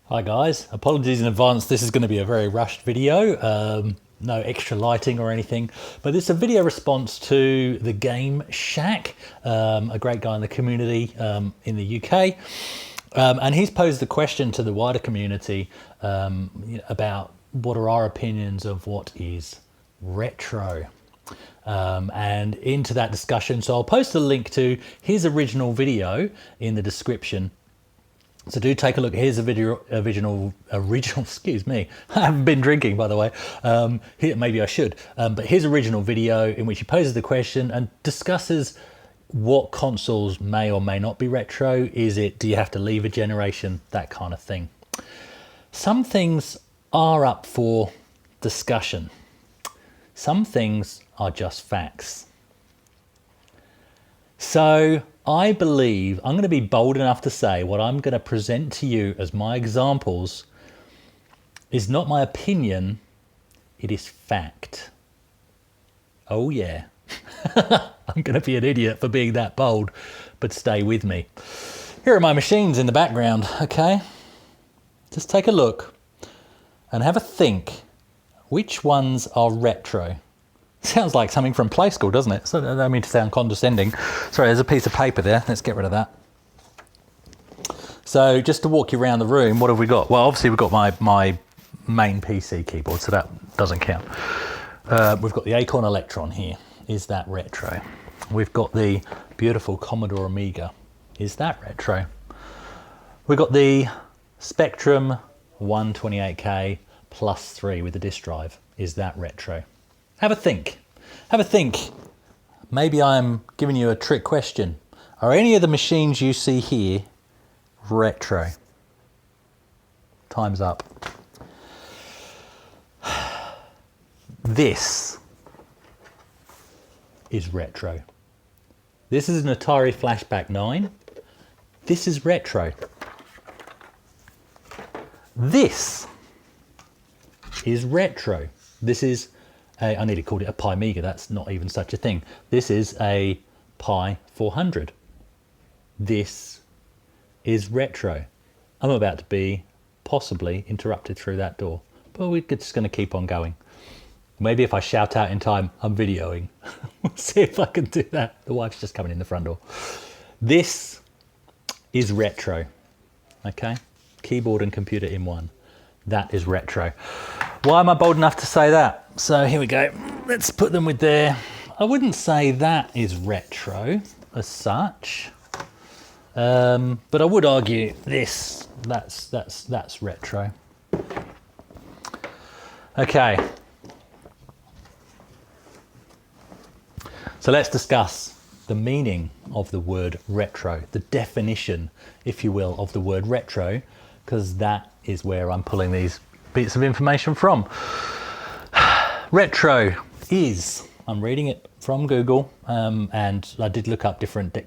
Hi guys, apologies in advance. This is going to be a very rushed video. No extra lighting or anything, but it's a video response to the game Shack, a great guy in the community in the UK. And he's posed the question to the wider community about what are our opinions of what is retro. And into that discussion, so I'll post a link to his original video in the description. So do take a look. Here's a video, original, excuse me. I haven't been drinking, by the way. Here, maybe I should. But his original video in which he poses the question and discusses what consoles may or may not be retro. Do you have to leave a generation? That kind of thing. Some things are up for discussion. Some things are just facts. So I believe I'm going to be bold enough to say what I'm going to present to you as my examples is not my opinion, it is fact. Oh yeah, I'm going to be an idiot for being that bold, but stay with me. Here are my machines in the background, okay? Just take a look and have a think. Which ones are retro? Sounds like something from play school, doesn't it? So I don't mean to sound condescending. Sorry, there's a piece of paper there. Let's get rid of that. So just to walk you around the room, what have we got? Well, obviously we've got my main PC keyboard, so that doesn't count. We've got the Acorn Electron here. Is that retro? We've got the beautiful Commodore Amiga. Is that retro? We've got the Spectrum 128K plus 3 with the disk drive. Is that retro? Have a think. Have a think. Maybe I'm giving you a trick question. Are any of the machines you see here retro? Time's up. This is retro. This is an Atari Flashback 9. This is retro. This is retro. This is I nearly called it a Pi Mega. That's not even such a thing. This is a Pi 400. This is retro. I'm about to be possibly interrupted through that door, but we're just going to keep on going. Maybe if I shout out in time, I'm videoing. We'll see if I can do that. The wife's just coming in the front door. This is retro. Okay? Keyboard and computer in one. That is retro. Why am I bold enough to say that? So here we go. Let's put them with there. I wouldn't say that is retro as such, but I would argue this. That's retro. Okay. So let's discuss the meaning of the word retro, the definition, if you will, of the word retro, because that is where I'm pulling these bits of information from. Retro is, I'm reading it from Google, and I did look up different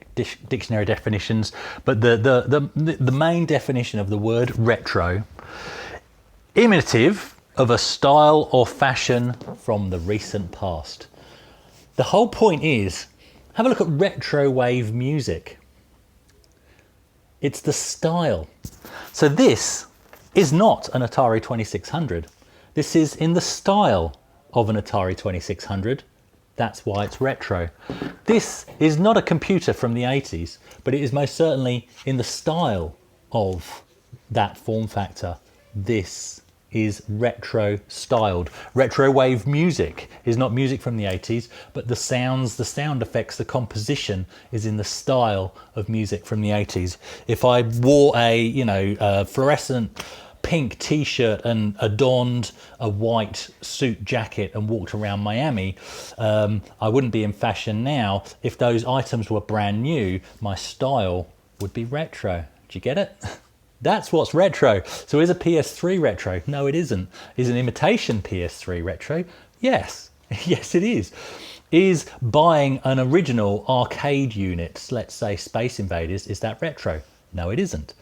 dictionary definitions, but the main definition of the word retro, imitative of a style or fashion from the recent past. The whole point is, have a look at retro wave music. It's the style. So this is not an Atari 2600. This is in the style of an Atari 2600. That's why it's retro. This is not a computer from the 80s, but it is most certainly in the style of that form factor. This is retro styled. Retro wave music is not music from the 80s, but the sounds, the sound effects, the composition is in the style of music from the 80s. If I wore a fluorescent pink t-shirt and adorned a white suit jacket and walked around Miami, I wouldn't be in fashion now. If those items were brand new, my style would be retro. Do you get it? That's what's retro. So is a PS3 retro? No, it isn't. Is an imitation PS3 retro? Yes. Yes, it is. Is buying an original arcade unit, let's say Space Invaders, is that retro? No, it isn't.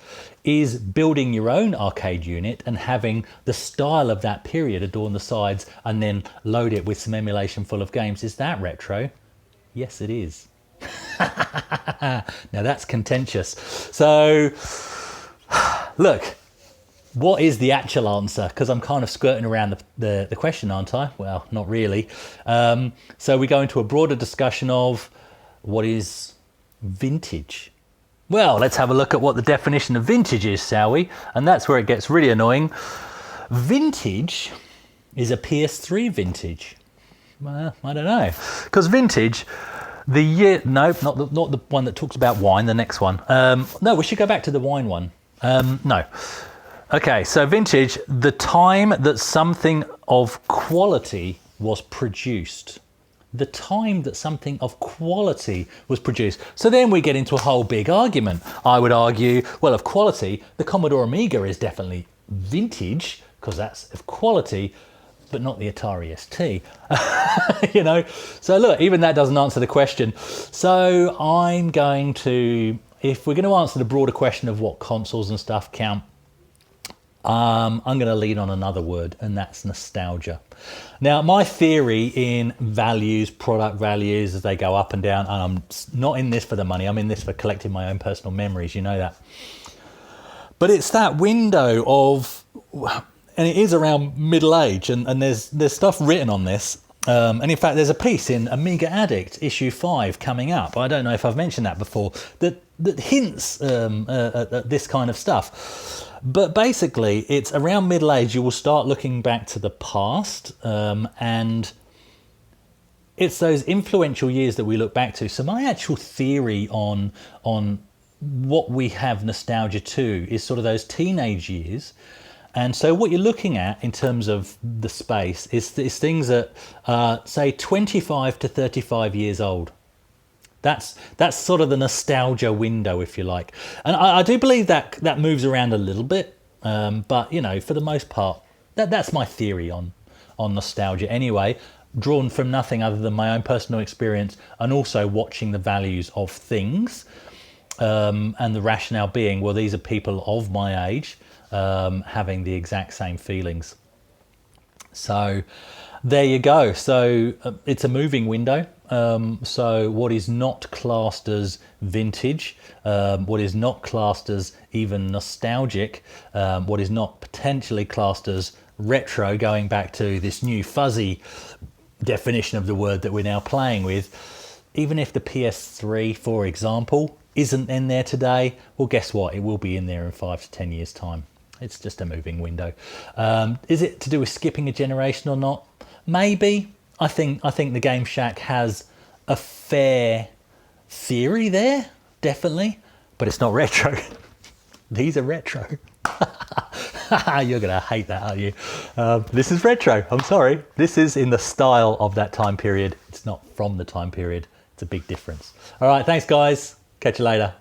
Is building your own arcade unit and having the style of that period adorn the sides and then load it with some emulation full of games, is that retro? Yes, it is. Now that's contentious. So, look, What is the actual answer? Because I'm kind of skirting around the question, aren't I? Well, not really. So we go into a broader discussion of what is vintage. Well, let's have a look at what the definition of vintage is, shall we? And that's where it gets really annoying. Vintage is a PS3 vintage. Well, I don't know. Because vintage, the year... No, not the one that talks about wine, the next one. No, we should go back to the wine one. No. Okay, so vintage, the time that something of quality was produced. The time that something of quality was produced. So then we get into a whole big argument. I would argue, well, of quality, the Commodore Amiga is definitely vintage, because that's of quality, but not the Atari ST. You know, so look, even that doesn't answer the question. So I'm going to, if we're going to answer the broader question of what consoles and stuff count, I'm going to lean on another word, and that's nostalgia. Now, my theory in values, product values, as they go up and down, and I'm not in this for the money, I'm in this for collecting my own personal memories, you know that. But it's that window of, and it is around middle age, and there's stuff written on this. And in fact, there's a piece in Amiga Addict, issue 5, coming up. I don't know if I've mentioned that before, that hints at this kind of stuff. But basically, it's around middle age, you will start looking back to the past, and it's those influential years that we look back to. So my actual theory on what we have nostalgia to is sort of those teenage years. And so what you're looking at in terms of the space is things that say 25 to 35 years old. That's sort of the nostalgia window, if you like. And I do believe that moves around a little bit, but you know, for the most part, that's my theory on nostalgia anyway, drawn from nothing other than my own personal experience and also watching the values of things, and the rationale being, well, these are people of my age having the exact same feelings. So there you go. So it's a moving window. So what is not classed as vintage, what is not classed as even nostalgic, what is not potentially classed as retro, going back to this new fuzzy definition of the word that we're now playing with, even if the PS3, for example, isn't in there today, well, guess what? It will be in there in 5 to 10 years' time. It's just a moving window. Is it to do with skipping a generation or not? Maybe. I think the Game Shack has a fair theory there, definitely, but it's not retro. These are retro. You're gonna hate that, aren't you? This is retro. I'm sorry. This is in the style of that time period. It's not from the time period. It's a big difference. All right, thanks guys. Catch you later.